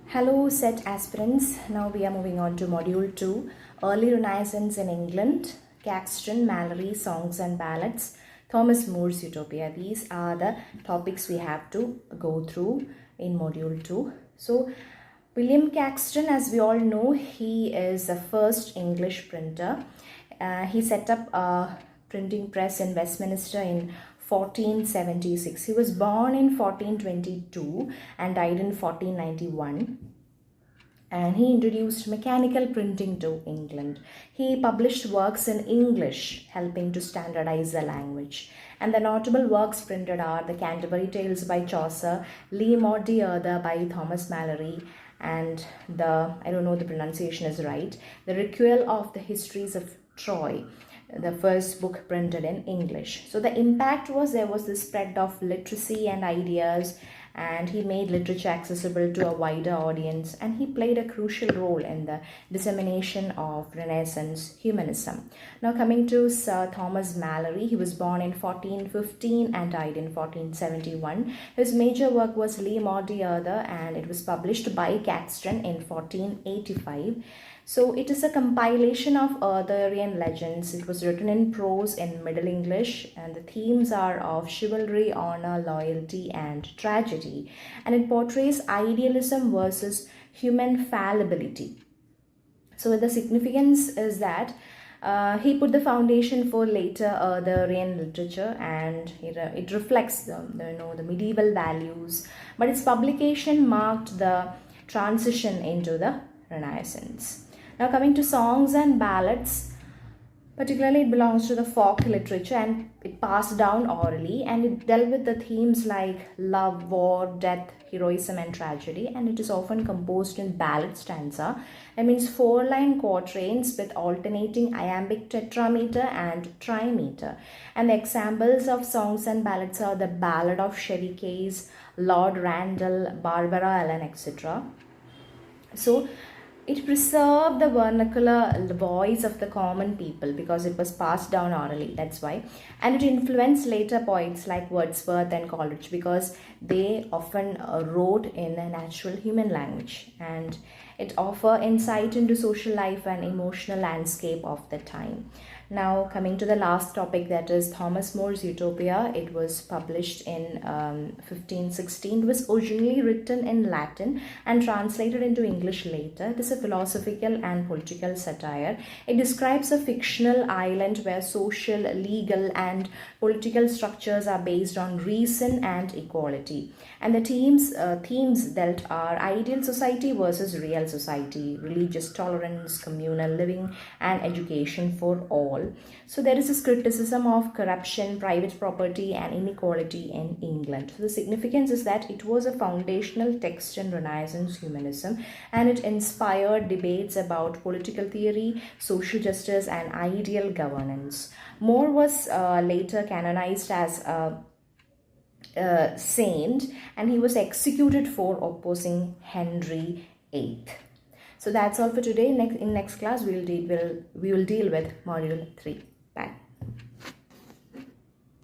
Hello, set aspirants. Now we are moving on to Module 2 Early Renaissance in England, Caxton, Mallory, Songs and Ballads, Thomas More's Utopia. These are the topics we have to go through in Module 2. So, William Caxton, as we all know, he is the first English printer. He set up a printing press in Westminster in 1476. He was born in 1422 and died in 1491, and he introduced mechanical printing to England. He published works in English, helping to standardize the language. And the notable works printed are the Canterbury Tales by Chaucer, Le Morte d'Arthur by Thomas Malory, and I don't know the pronunciation is right, the Recueil of the Histories of Troy, the first book printed in English. So the impact was there was the spread of literacy and ideas, and he made literature accessible to a wider audience, and he played a crucial role in the dissemination of Renaissance humanism. Now coming to Sir Thomas Malory, he was born in 1415 and died in 1471. His major work was Le Morte d'Arthur, and it was published by Caxton in 1485. So it is a compilation of Arthurian legends. It was written in prose in Middle English, and the themes are of chivalry, honor, loyalty, and tragedy. And it portrays idealism versus human fallibility. So the significance is that he put the foundation for later Arthurian literature, and it reflects the medieval values. But its publication marked the transition into the Renaissance. Now coming to songs and ballads, particularly it belongs to the folk literature, and it passed down orally, and it dealt with the themes like love, war, death, heroism and tragedy, and it is often composed in ballad stanza. That means 4-line quatrains with alternating iambic tetrameter and trimeter. And the examples of songs and ballads are the Ballad of Chevy Chase, Lord Randall, Barbara Allen, etc. So it preserved the vernacular voice of the common people because it was passed down orally, that's why. And it influenced later poets like Wordsworth and Coleridge because they often wrote in a natural human language, and it offered insight into social life and emotional landscape of the time. Now coming to the last topic, that is Thomas More's Utopia. It was published in 1516. It was originally written in Latin and translated into English later. It is a philosophical and political satire. It describes a fictional island where social, legal and political structures are based on reason and equality. And the themes dealt are ideal society versus real society, religious tolerance, communal living and education for all. So there is this criticism of corruption, private property and inequality in England. So the significance is that it was a foundational text in Renaissance humanism, and it inspired debates about political theory, social justice and ideal governance. More was later canonized as a saint, and he was executed for opposing Henry VIII. So that's all for today. In next class, we will deal with Module 3. Bye.